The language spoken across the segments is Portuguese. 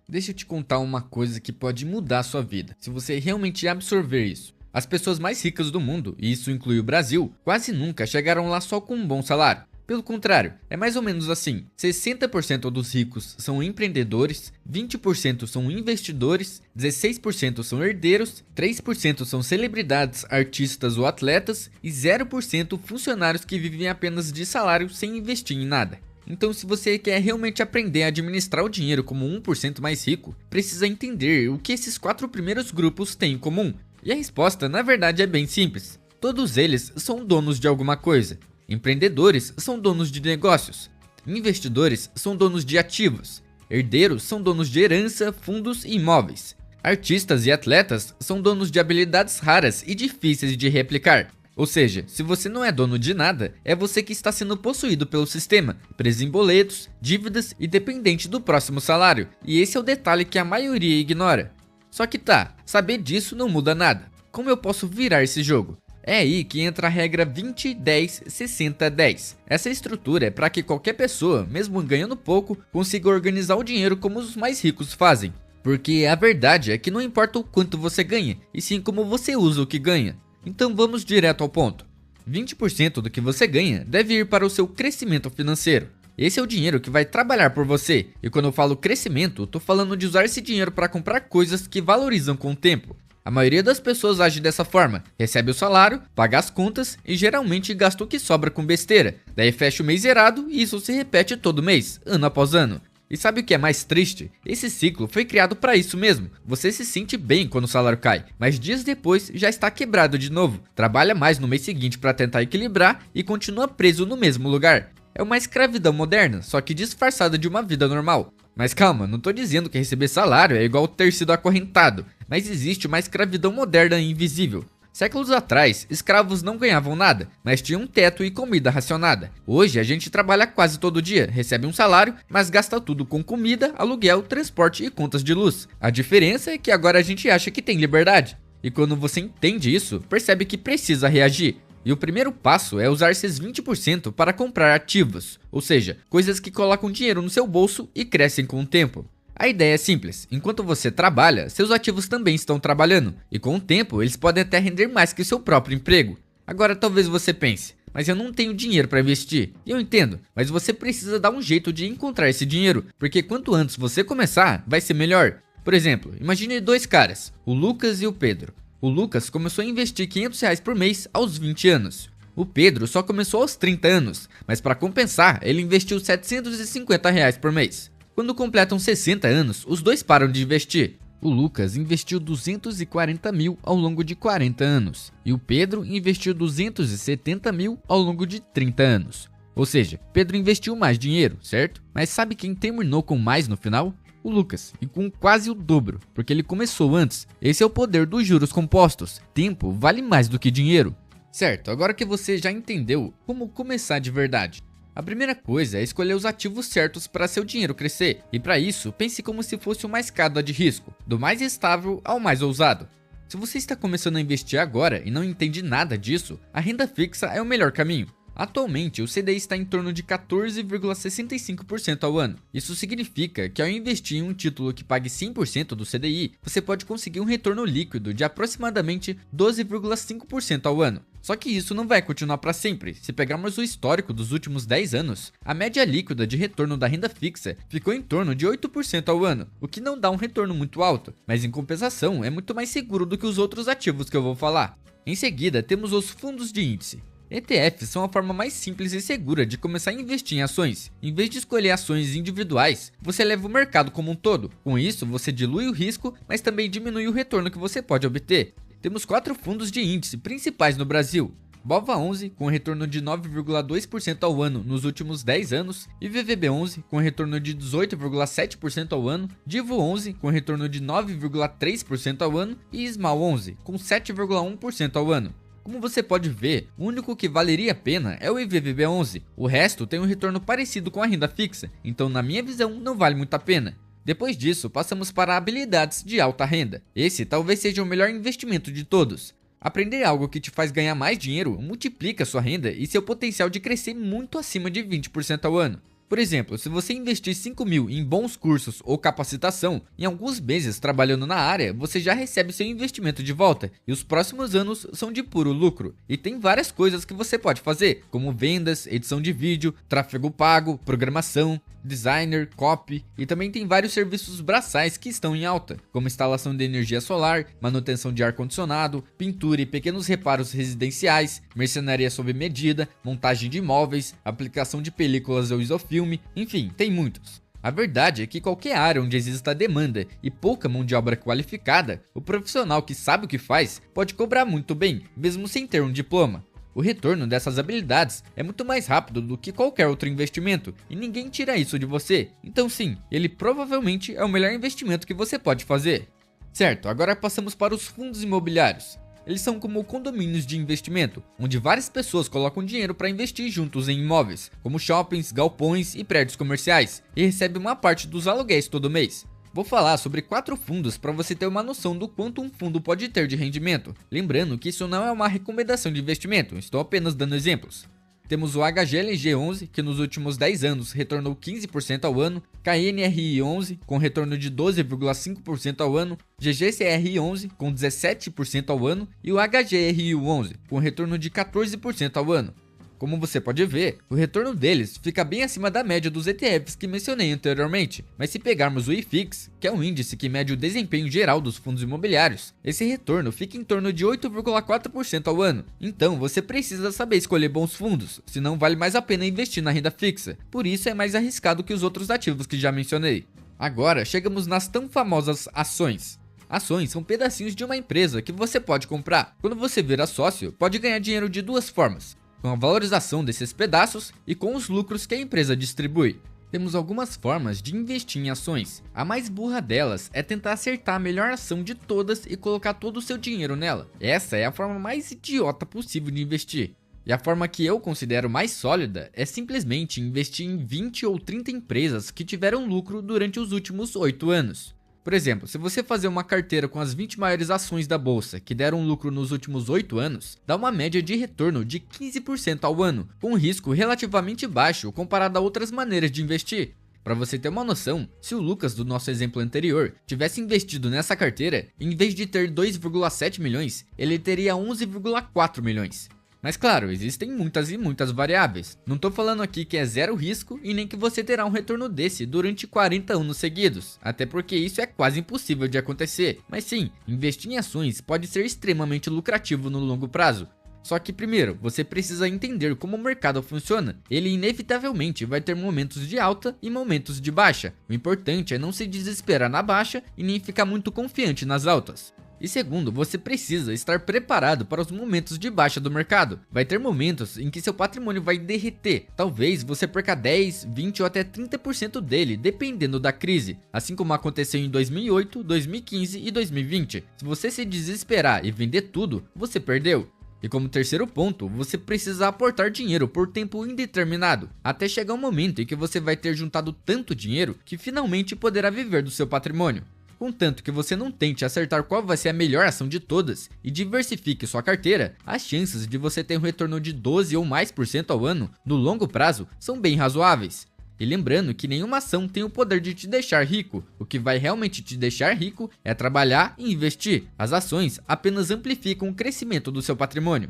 Deixa eu te contar uma coisa que pode mudar a sua vida, se você realmente absorver isso. As pessoas mais ricas do mundo, e isso inclui o Brasil, quase nunca chegaram lá só com um bom salário. Pelo contrário, é mais ou menos assim: 60% dos ricos são empreendedores, 20% são investidores, 16% são herdeiros, 3% são celebridades, artistas ou atletas e 0% funcionários que vivem apenas de salário sem investir em nada. Então, se você quer realmente aprender a administrar o dinheiro como 1% mais rico, precisa entender o que esses 4 primeiros grupos têm em comum. E a resposta, na verdade, é bem simples. Todos eles são donos de alguma coisa. Empreendedores são donos de negócios. Investidores são donos de ativos. Herdeiros são donos de herança, fundos e imóveis. Artistas e atletas são donos de habilidades raras e difíceis de replicar. Ou seja, se você não é dono de nada, é você que está sendo possuído pelo sistema, preso em boletos, dívidas e dependente do próximo salário. E esse é o detalhe que a maioria ignora. Só que saber disso não muda nada. Como eu posso virar esse jogo? É aí que entra a regra 20-10-60-10. Essa estrutura é para que qualquer pessoa, mesmo ganhando pouco, consiga organizar o dinheiro como os mais ricos fazem. Porque a verdade é que não importa o quanto você ganha, e sim como você usa o que ganha. Então vamos direto ao ponto. 20% do que você ganha deve ir para o seu crescimento financeiro. Esse é o dinheiro que vai trabalhar por você. E quando eu falo crescimento, tô falando de usar esse dinheiro para comprar coisas que valorizam com o tempo. A maioria das pessoas age dessa forma: recebe o salário, paga as contas e geralmente gasta o que sobra com besteira. Daí fecha o mês zerado e isso se repete todo mês, ano após ano. E sabe o que é mais triste? Esse ciclo foi criado para isso mesmo. Você se sente bem quando o salário cai, mas dias depois já está quebrado de novo. Trabalha mais no mês seguinte para tentar equilibrar e continua preso no mesmo lugar. É uma escravidão moderna, só que disfarçada de uma vida normal. Mas calma, não tô dizendo que receber salário é igual ter sido acorrentado, mas existe uma escravidão moderna e invisível. Séculos atrás, escravos não ganhavam nada, mas tinham um teto e comida racionada. Hoje a gente trabalha quase todo dia, recebe um salário, mas gasta tudo com comida, aluguel, transporte e contas de luz. A diferença é que agora a gente acha que tem liberdade. E quando você entende isso, percebe que precisa reagir. E o primeiro passo é usar esses 20% para comprar ativos, ou seja, coisas que colocam dinheiro no seu bolso e crescem com o tempo. A ideia é simples: enquanto você trabalha, seus ativos também estão trabalhando, e com o tempo eles podem até render mais que seu próprio emprego. Agora talvez você pense: mas eu não tenho dinheiro para investir. E eu entendo, mas você precisa dar um jeito de encontrar esse dinheiro, porque quanto antes você começar, vai ser melhor. Por exemplo, imagine 2 caras, o Lucas e o Pedro. O Lucas começou a investir R$500 por mês aos 20 anos. O Pedro só começou aos 30 anos, mas para compensar, ele investiu R$750 por mês. Quando completam 60 anos, os dois param de investir. O Lucas investiu 240 mil ao longo de 40 anos e o Pedro investiu 270 mil ao longo de 30 anos. Ou seja, Pedro investiu mais dinheiro, certo? Mas sabe quem terminou com mais no final? O Lucas, e com quase o dobro, porque ele começou antes. Esse é o poder dos juros compostos. Tempo vale mais do que dinheiro. Certo, agora que você já entendeu como começar de verdade, a primeira coisa é escolher os ativos certos para seu dinheiro crescer. E para isso, pense como se fosse uma escada de risco, do mais estável ao mais ousado. Se você está começando a investir agora e não entende nada disso, a renda fixa é o melhor caminho. Atualmente, o CDI está em torno de 14,65% ao ano. Isso significa que ao investir em um título que pague 100% do CDI, você pode conseguir um retorno líquido de aproximadamente 12,5% ao ano. Só que isso não vai continuar para sempre. Se pegarmos o histórico dos últimos 10 anos, a média líquida de retorno da renda fixa ficou em torno de 8% ao ano, o que não dá um retorno muito alto, mas em compensação é muito mais seguro do que os outros ativos que eu vou falar. Em seguida, temos os fundos de índice. ETFs são a forma mais simples e segura de começar a investir em ações. Em vez de escolher ações individuais, você leva o mercado como um todo. Com isso, você dilui o risco, mas também diminui o retorno que você pode obter. Temos 4 fundos de índice principais no Brasil: BOVA11 com retorno de 9,2% ao ano nos últimos 10 anos, IVVB11 com retorno de 18,7% ao ano, DIVO11 com retorno de 9,3% ao ano e SMAL11 com 7,1% ao ano. Como você pode ver, o único que valeria a pena é o IVVB11, o resto tem um retorno parecido com a renda fixa, então na minha visão não vale muito a pena. Depois disso, passamos para habilidades de alta renda. Esse talvez seja o melhor investimento de todos. Aprender algo que te faz ganhar mais dinheiro multiplica sua renda e seu potencial de crescer muito acima de 20% ao ano. Por exemplo, se você investir 5 mil em bons cursos ou capacitação, em alguns meses trabalhando na área, você já recebe seu investimento de volta e os próximos anos são de puro lucro. E tem várias coisas que você pode fazer, como vendas, edição de vídeo, tráfego pago, programação, designer, copy, e também tem vários serviços braçais que estão em alta, como instalação de energia solar, manutenção de ar-condicionado, pintura e pequenos reparos residenciais, mercenaria sob medida, montagem de imóveis, aplicação de películas ou isofilme, enfim, tem muitos. A verdade é que qualquer área onde exista demanda e pouca mão de obra qualificada, o profissional que sabe o que faz pode cobrar muito bem, mesmo sem ter um diploma. O retorno dessas habilidades é muito mais rápido do que qualquer outro investimento e ninguém tira isso de você. Então sim, ele provavelmente é o melhor investimento que você pode fazer. Certo, agora passamos para os fundos imobiliários. Eles são como condomínios de investimento, onde várias pessoas colocam dinheiro para investir juntos em imóveis, como shoppings, galpões e prédios comerciais, e recebem uma parte dos aluguéis todo mês. Vou falar sobre 4 fundos para você ter uma noção do quanto um fundo pode ter de rendimento. Lembrando que isso não é uma recomendação de investimento, estou apenas dando exemplos. Temos o HGLG11, que nos últimos 10 anos retornou 15% ao ano, KNRI11, com retorno de 12,5% ao ano, GGCR11, com 17% ao ano, e o HGRU11, com retorno de 14% ao ano. Como você pode ver, o retorno deles fica bem acima da média dos ETFs que mencionei anteriormente, mas se pegarmos o IFIX, que é um índice que mede o desempenho geral dos fundos imobiliários, esse retorno fica em torno de 8,4% ao ano. Então você precisa saber escolher bons fundos, senão vale mais a pena investir na renda fixa, por isso é mais arriscado que os outros ativos que já mencionei. Agora chegamos nas tão famosas ações. Ações são pedacinhos de uma empresa que você pode comprar. Quando você vira sócio, pode ganhar dinheiro de duas formas: com a valorização desses pedaços e com os lucros que a empresa distribui. Temos algumas formas de investir em ações. A mais burra delas é tentar acertar a melhor ação de todas e colocar todo o seu dinheiro nela. Essa é a forma mais idiota possível de investir. E a forma que eu considero mais sólida é simplesmente investir em 20 ou 30 empresas que tiveram lucro durante os últimos 8 anos. Por exemplo, se você fazer uma carteira com as 20 maiores ações da bolsa que deram lucro nos últimos 8 anos, dá uma média de retorno de 15% ao ano, com um risco relativamente baixo comparado a outras maneiras de investir. Para você ter uma noção, se o Lucas do nosso exemplo anterior tivesse investido nessa carteira, em vez de ter 2,7 milhões, ele teria 11,4 milhões. Mas claro, existem muitas e muitas variáveis. Não tô falando aqui que é zero risco e nem que você terá um retorno desse durante 40 anos seguidos, até porque isso é quase impossível de acontecer. Mas sim, investir em ações pode ser extremamente lucrativo no longo prazo. Só que primeiro, você precisa entender como o mercado funciona. Ele inevitavelmente vai ter momentos de alta e momentos de baixa. O importante é não se desesperar na baixa e nem ficar muito confiante nas altas. E segundo, você precisa estar preparado para os momentos de baixa do mercado. Vai ter momentos em que seu patrimônio vai derreter. Talvez você perca 10, 20 ou até 30% dele, dependendo da crise. Assim como aconteceu em 2008, 2015 e 2020. Se você se desesperar e vender tudo, você perdeu. E como terceiro ponto, você precisa aportar dinheiro por tempo indeterminado, até chegar um momento em que você vai ter juntado tanto dinheiro que finalmente poderá viver do seu patrimônio. Contanto que você não tente acertar qual vai ser a melhor ação de todas e diversifique sua carteira, as chances de você ter um retorno de 12 ou mais por cento ao ano no longo prazo são bem razoáveis. E lembrando que nenhuma ação tem o poder de te deixar rico, o que vai realmente te deixar rico é trabalhar e investir. As ações apenas amplificam o crescimento do seu patrimônio.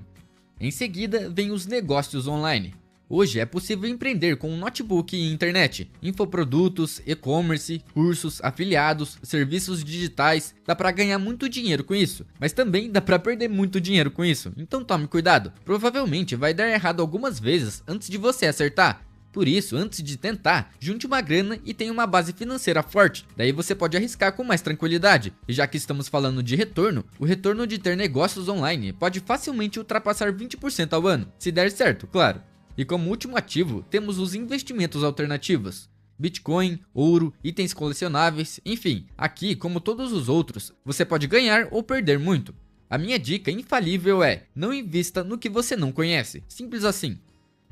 Em seguida, vem os negócios online. Hoje é possível empreender com um notebook e internet, infoprodutos, e-commerce, cursos, afiliados, serviços digitais. Dá pra ganhar muito dinheiro com isso, mas também dá pra perder muito dinheiro com isso, então tome cuidado. Provavelmente vai dar errado algumas vezes antes de você acertar. Por isso, antes de tentar, junte uma grana e tenha uma base financeira forte. Daí você pode arriscar com mais tranquilidade. E já que estamos falando de retorno, o retorno de ter negócios online pode facilmente ultrapassar 20% ao ano, se der certo, claro. E como último ativo, temos os investimentos alternativos. Bitcoin, ouro, itens colecionáveis, enfim, aqui, como todos os outros, você pode ganhar ou perder muito. A minha dica infalível é: não invista no que você não conhece, simples assim.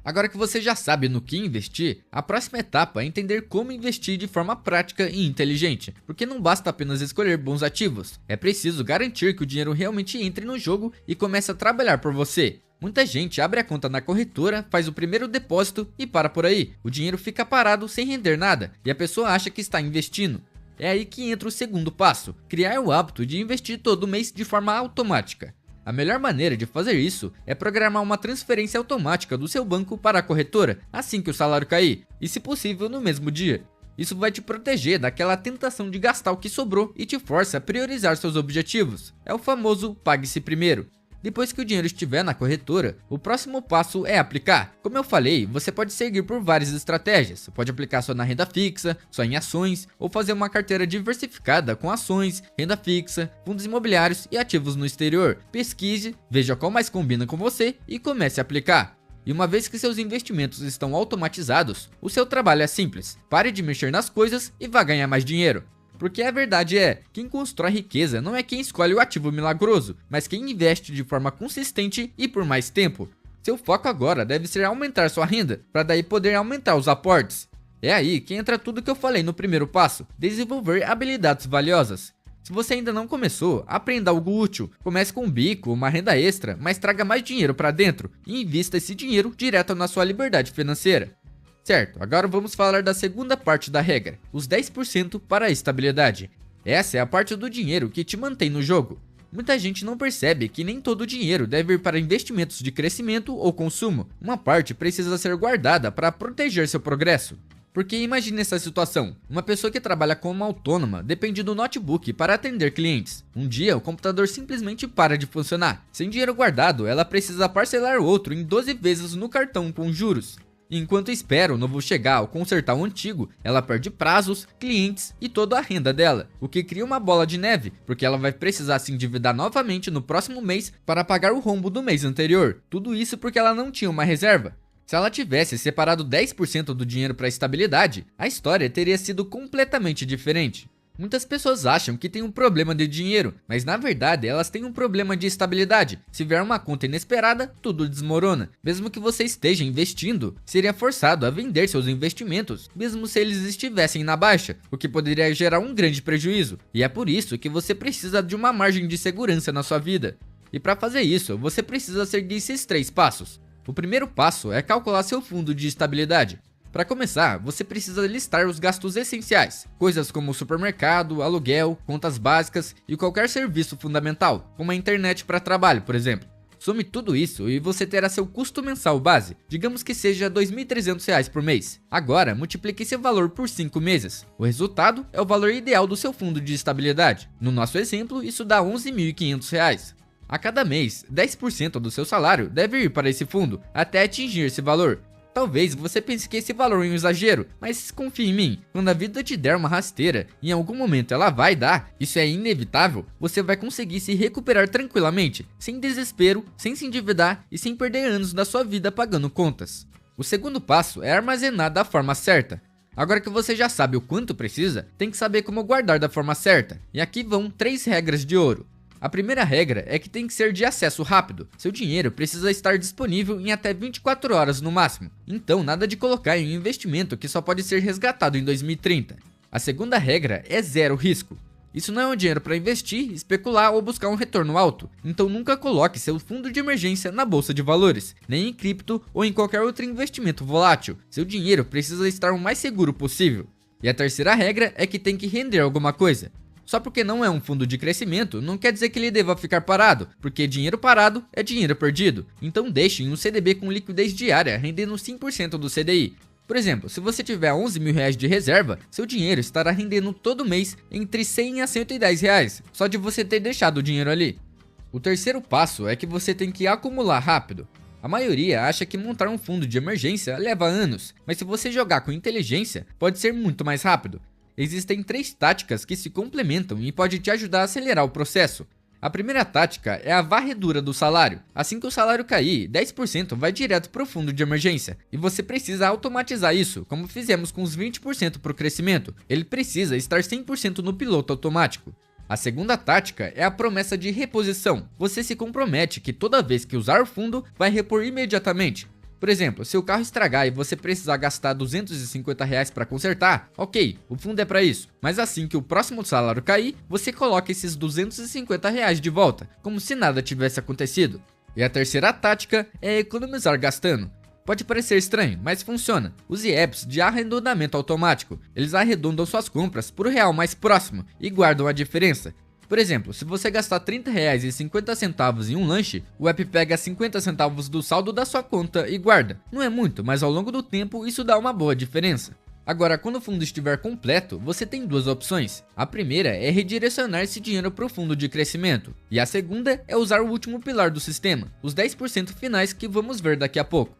Agora que você já sabe no que investir, a próxima etapa é entender como investir de forma prática e inteligente, porque não basta apenas escolher bons ativos, é preciso garantir que o dinheiro realmente entre no jogo e comece a trabalhar por você. Muita gente abre a conta na corretora, faz o primeiro depósito e para por aí. O dinheiro fica parado sem render nada e a pessoa acha que está investindo. É aí que entra o segundo passo, criar o hábito de investir todo mês de forma automática. A melhor maneira de fazer isso é programar uma transferência automática do seu banco para a corretora assim que o salário cair, e se possível no mesmo dia. Isso vai te proteger daquela tentação de gastar o que sobrou e te força a priorizar seus objetivos. É o famoso pague-se primeiro. Depois que o dinheiro estiver na corretora, o próximo passo é aplicar. Como eu falei, você pode seguir por várias estratégias. Você pode aplicar só na renda fixa, só em ações, ou fazer uma carteira diversificada com ações, renda fixa, fundos imobiliários e ativos no exterior. Pesquise, veja qual mais combina com você e comece a aplicar. E uma vez que seus investimentos estão automatizados, o seu trabalho é simples. Pare de mexer nas coisas e vá ganhar mais dinheiro. Porque a verdade é, quem constrói riqueza não é quem escolhe o ativo milagroso, mas quem investe de forma consistente e por mais tempo. Seu foco agora deve ser aumentar sua renda, para daí poder aumentar os aportes. É aí que entra tudo que eu falei no primeiro passo, desenvolver habilidades valiosas. Se você ainda não começou, aprenda algo útil. Comece com um bico, uma renda extra, mas traga mais dinheiro para dentro e invista esse dinheiro direto na sua liberdade financeira. Certo, agora vamos falar da segunda parte da regra, os 10% para a estabilidade. Essa é a parte do dinheiro que te mantém no jogo. Muita gente não percebe que nem todo o dinheiro deve ir para investimentos de crescimento ou consumo. Uma parte precisa ser guardada para proteger seu progresso. Porque imagine essa situação, uma pessoa que trabalha como autônoma depende do notebook para atender clientes. Um dia o computador simplesmente para de funcionar. Sem dinheiro guardado, ela precisa parcelar o outro em 12 vezes no cartão com juros. Enquanto espera o novo chegar ou consertar o antigo, ela perde prazos, clientes e toda a renda dela, o que cria uma bola de neve, porque ela vai precisar se endividar novamente no próximo mês para pagar o rombo do mês anterior. Tudo isso porque ela não tinha uma reserva. Se ela tivesse separado 10% do dinheiro para a estabilidade, a história teria sido completamente diferente. Muitas pessoas acham que tem um problema de dinheiro, mas na verdade elas têm um problema de estabilidade. Se vier uma conta inesperada, tudo desmorona. Mesmo que você esteja investindo, seria forçado a vender seus investimentos, mesmo se eles estivessem na baixa, o que poderia gerar um grande prejuízo. E é por isso que você precisa de uma margem de segurança na sua vida. E para fazer isso, você precisa seguir esses 3 passos. O primeiro passo é calcular seu fundo de estabilidade. Para começar, você precisa listar os gastos essenciais, coisas como supermercado, aluguel, contas básicas e qualquer serviço fundamental, como a internet para trabalho, por exemplo. Some tudo isso e você terá seu custo mensal base, digamos que seja R$ 2.300 por mês. Agora, multiplique esse valor por 5 meses. O resultado é o valor ideal do seu fundo de estabilidade. No nosso exemplo, isso dá R$ 11.500. A cada mês, 10% do seu salário deve ir para esse fundo, até atingir esse valor. Talvez você pense que esse valor é um exagero, mas confie em mim, quando a vida te der uma rasteira, e em algum momento ela vai dar, isso é inevitável, você vai conseguir se recuperar tranquilamente, sem desespero, sem se endividar e sem perder anos da sua vida pagando contas. O segundo passo é armazenar da forma certa. Agora que você já sabe o quanto precisa, tem que saber como guardar da forma certa, e aqui vão 3 regras de ouro. A primeira regra é que tem que ser de acesso rápido. Seu dinheiro precisa estar disponível em até 24 horas no máximo. Então nada de colocar em um investimento que só pode ser resgatado em 2030. A segunda regra é zero risco. Isso não é um dinheiro para investir, especular ou buscar um retorno alto. Então nunca coloque seu fundo de emergência na bolsa de valores, nem em cripto ou em qualquer outro investimento volátil. Seu dinheiro precisa estar o mais seguro possível. E a terceira regra é que tem que render alguma coisa. Só porque não é um fundo de crescimento, não quer dizer que ele deva ficar parado, porque dinheiro parado é dinheiro perdido. Então deixe em um CDB com liquidez diária, rendendo 5% do CDI. Por exemplo, se você tiver R$ 11.000 de reserva, seu dinheiro estará rendendo todo mês entre R$ 100 a R$ 110, só de você ter deixado o dinheiro ali. O terceiro passo é que você tem que acumular rápido. A maioria acha que montar um fundo de emergência leva anos, mas se você jogar com inteligência, pode ser muito mais rápido. Existem 3 táticas que se complementam e podem te ajudar a acelerar o processo. A primeira tática é a varredura do salário. Assim que o salário cair, 10% vai direto para o fundo de emergência. E você precisa automatizar isso, como fizemos com os 20% para o crescimento. Ele precisa estar 100% no piloto automático. A segunda tática é a promessa de reposição. Você se compromete que toda vez que usar o fundo, vai repor imediatamente. Por exemplo, se o carro estragar e você precisar gastar R$ 250 para consertar, ok, o fundo é para isso. Mas assim que o próximo salário cair, você coloca esses R$ 250 de volta, como se nada tivesse acontecido. E a terceira tática é economizar gastando. Pode parecer estranho, mas funciona. Use apps de arredondamento automático. Eles arredondam suas compras para o real mais próximo e guardam a diferença. Por exemplo, se você gastar R$30,50 em um lanche, o app pega 50 centavos do saldo da sua conta e guarda. Não é muito, mas ao longo do tempo isso dá uma boa diferença. Agora, quando o fundo estiver completo, você tem duas opções. A primeira é redirecionar esse dinheiro para o fundo de crescimento. E a segunda é usar o último pilar do sistema, os 10% finais que vamos ver daqui a pouco.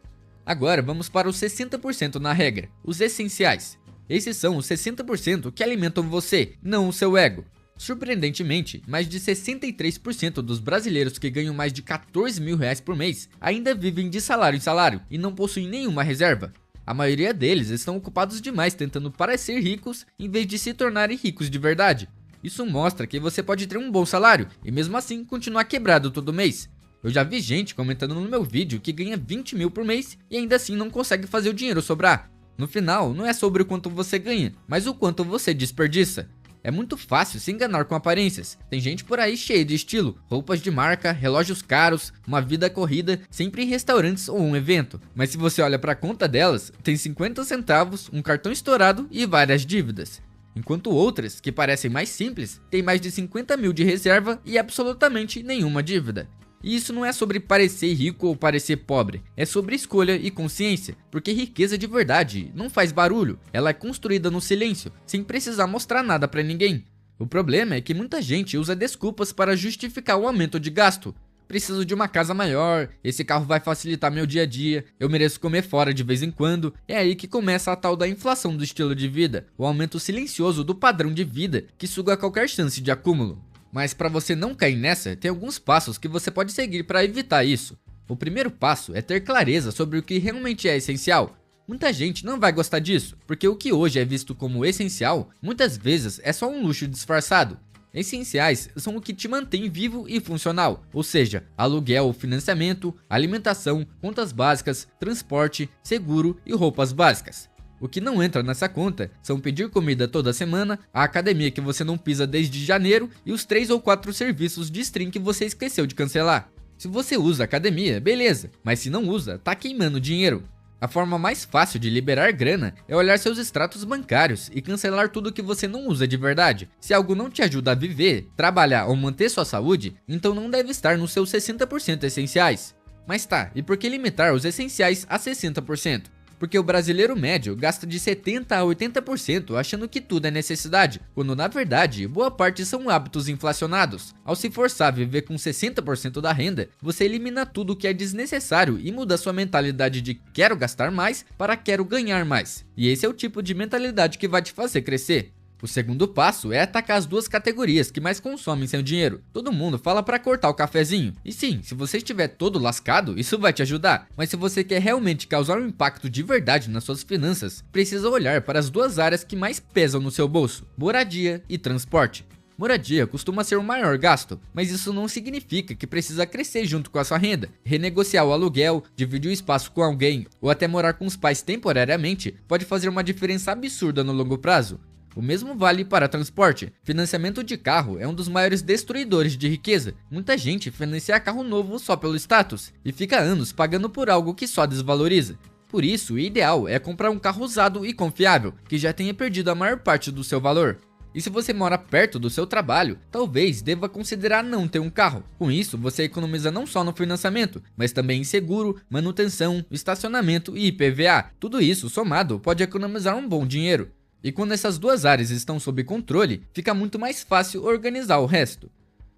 Agora vamos para os 60% na regra, os essenciais. Esses são os 60% que alimentam você, não o seu ego. Surpreendentemente, mais de 63% dos brasileiros que ganham mais de R$14.000 por mês ainda vivem de salário em salário e não possuem nenhuma reserva. A maioria deles estão ocupados demais tentando parecer ricos em vez de se tornarem ricos de verdade. Isso mostra que você pode ter um bom salário e mesmo assim continuar quebrado todo mês. Eu já vi gente comentando no meu vídeo que ganha 20 mil por mês e ainda assim não consegue fazer o dinheiro sobrar. No final, não é sobre o quanto você ganha, mas o quanto você desperdiça. É muito fácil se enganar com aparências. Tem gente por aí cheia de estilo, roupas de marca, relógios caros, uma vida corrida, sempre em restaurantes ou um evento. Mas se você olha para a conta delas, tem 50 centavos, um cartão estourado e várias dívidas. Enquanto outras, que parecem mais simples, têm mais de 50 mil de reserva e absolutamente nenhuma dívida. E isso não é sobre parecer rico ou parecer pobre, é sobre escolha e consciência, porque riqueza de verdade não faz barulho, ela é construída no silêncio, sem precisar mostrar nada pra ninguém. O problema é que muita gente usa desculpas para justificar o aumento de gasto. Preciso de uma casa maior, esse carro vai facilitar meu dia a dia, eu mereço comer fora de vez em quando. É aí que começa a tal da inflação do estilo de vida, o aumento silencioso do padrão de vida que suga qualquer chance de acúmulo. Mas para você não cair nessa, tem alguns passos que você pode seguir para evitar isso. O primeiro passo é ter clareza sobre o que realmente é essencial. Muita gente não vai gostar disso, porque o que hoje é visto como essencial, muitas vezes é só um luxo disfarçado. Essenciais são o que te mantém vivo e funcional, ou seja, aluguel, financiamento, alimentação, contas básicas, transporte, seguro e roupas básicas. O que não entra nessa conta são pedir comida toda semana, a academia que você não pisa desde janeiro e os 3 ou 4 serviços de stream que você esqueceu de cancelar. Se você usa academia, beleza, mas se não usa, tá queimando dinheiro. A forma mais fácil de liberar grana é olhar seus extratos bancários e cancelar tudo que você não usa de verdade. Se algo não te ajuda a viver, trabalhar ou manter sua saúde, então não deve estar nos seus 60% essenciais. Mas tá, e por que limitar os essenciais a 60%? Porque o brasileiro médio gasta de 70% a 80% achando que tudo é necessidade, quando na verdade boa parte são hábitos inflacionados. Ao se forçar a viver com 60% da renda, você elimina tudo que é desnecessário e muda sua mentalidade de quero gastar mais para quero ganhar mais. E esse é o tipo de mentalidade que vai te fazer crescer. O segundo passo é atacar as duas categorias que mais consomem seu dinheiro. Todo mundo fala para cortar o cafezinho. E sim, se você estiver todo lascado, isso vai te ajudar. Mas se você quer realmente causar um impacto de verdade nas suas finanças, precisa olhar para as duas áreas que mais pesam no seu bolso: moradia e transporte. Moradia costuma ser o maior gasto, mas isso não significa que precisa crescer junto com a sua renda. Renegociar o aluguel, dividir o espaço com alguém ou até morar com os pais temporariamente pode fazer uma diferença absurda no longo prazo. O mesmo vale para transporte. Financiamento de carro é um dos maiores destruidores de riqueza. Muita gente financia carro novo só pelo status e fica anos pagando por algo que só desvaloriza. Por isso, o ideal é comprar um carro usado e confiável, que já tenha perdido a maior parte do seu valor. E se você mora perto do seu trabalho, talvez deva considerar não ter um carro. Com isso, você economiza não só no financiamento, mas também em seguro, manutenção, estacionamento e IPVA. Tudo isso somado pode economizar um bom dinheiro. E quando essas duas áreas estão sob controle, fica muito mais fácil organizar o resto.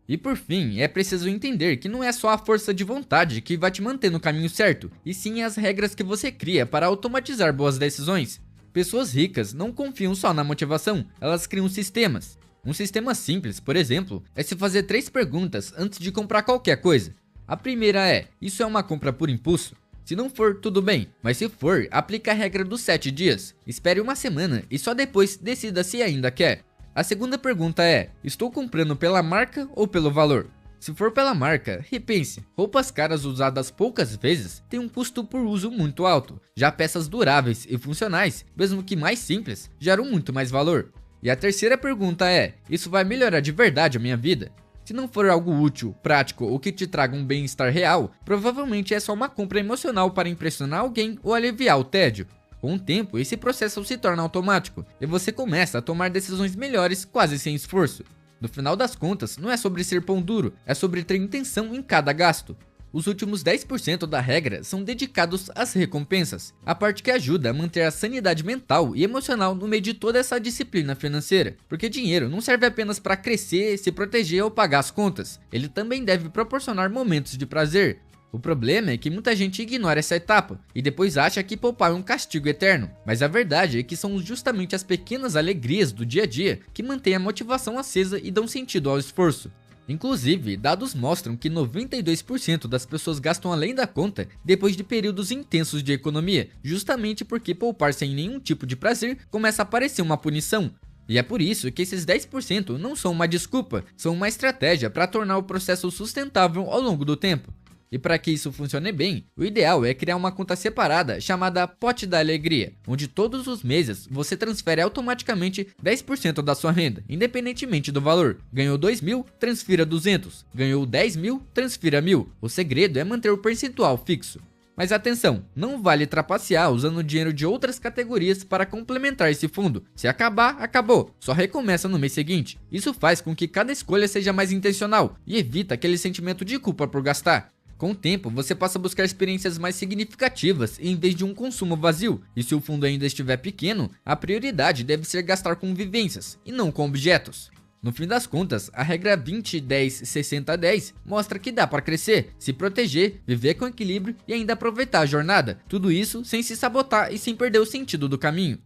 E por fim, é preciso entender que não é só a força de vontade que vai te manter no caminho certo, e sim as regras que você cria para automatizar boas decisões. Pessoas ricas não confiam só na motivação, elas criam sistemas. Um sistema simples, por exemplo, é se fazer 3 perguntas antes de comprar qualquer coisa. A primeira é: isso é uma compra por impulso? Se não for, tudo bem, mas se for, aplica a regra dos 7 dias. Espere uma semana e só depois decida se ainda quer. A segunda pergunta é: estou comprando pela marca ou pelo valor? Se for pela marca, repense. Roupas caras usadas poucas vezes têm um custo por uso muito alto. Já peças duráveis e funcionais, mesmo que mais simples, geram muito mais valor. E a terceira pergunta é: isso vai melhorar de verdade a minha vida? Se não for algo útil, prático ou que te traga um bem-estar real, provavelmente é só uma compra emocional para impressionar alguém ou aliviar o tédio. Com o tempo, esse processo se torna automático e você começa a tomar decisões melhores quase sem esforço. No final das contas, não é sobre ser pão duro, é sobre ter intenção em cada gasto. Os últimos 10% da regra são dedicados às recompensas, a parte que ajuda a manter a sanidade mental e emocional no meio de toda essa disciplina financeira. Porque dinheiro não serve apenas para crescer, se proteger ou pagar as contas, ele também deve proporcionar momentos de prazer. O problema é que muita gente ignora essa etapa e depois acha que poupar é um castigo eterno, mas a verdade é que são justamente as pequenas alegrias do dia a dia que mantêm a motivação acesa e dão sentido ao esforço. Inclusive, dados mostram que 92% das pessoas gastam além da conta depois de períodos intensos de economia, justamente porque poupar sem nenhum tipo de prazer começa a parecer uma punição. E é por isso que esses 10% não são uma desculpa, são uma estratégia para tornar o processo sustentável ao longo do tempo. E para que isso funcione bem, o ideal é criar uma conta separada chamada Pote da Alegria, onde todos os meses você transfere automaticamente 10% da sua renda, independentemente do valor. Ganhou 2.000, transfira 200. Ganhou 10.000, transfira 1.000. O segredo é manter o percentual fixo. Mas atenção, não vale trapacear usando o dinheiro de outras categorias para complementar esse fundo. Se acabar, acabou. Só recomeça no mês seguinte. Isso faz com que cada escolha seja mais intencional e evita aquele sentimento de culpa por gastar. Com o tempo, você passa a buscar experiências mais significativas em vez de um consumo vazio, e se o fundo ainda estiver pequeno, a prioridade deve ser gastar com vivências, e não com objetos. No fim das contas, a regra 20-10-60-10 mostra que dá para crescer, se proteger, viver com equilíbrio e ainda aproveitar a jornada, tudo isso sem se sabotar e sem perder o sentido do caminho.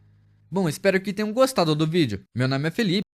Bom, espero que tenham gostado do vídeo. Meu nome é Felipe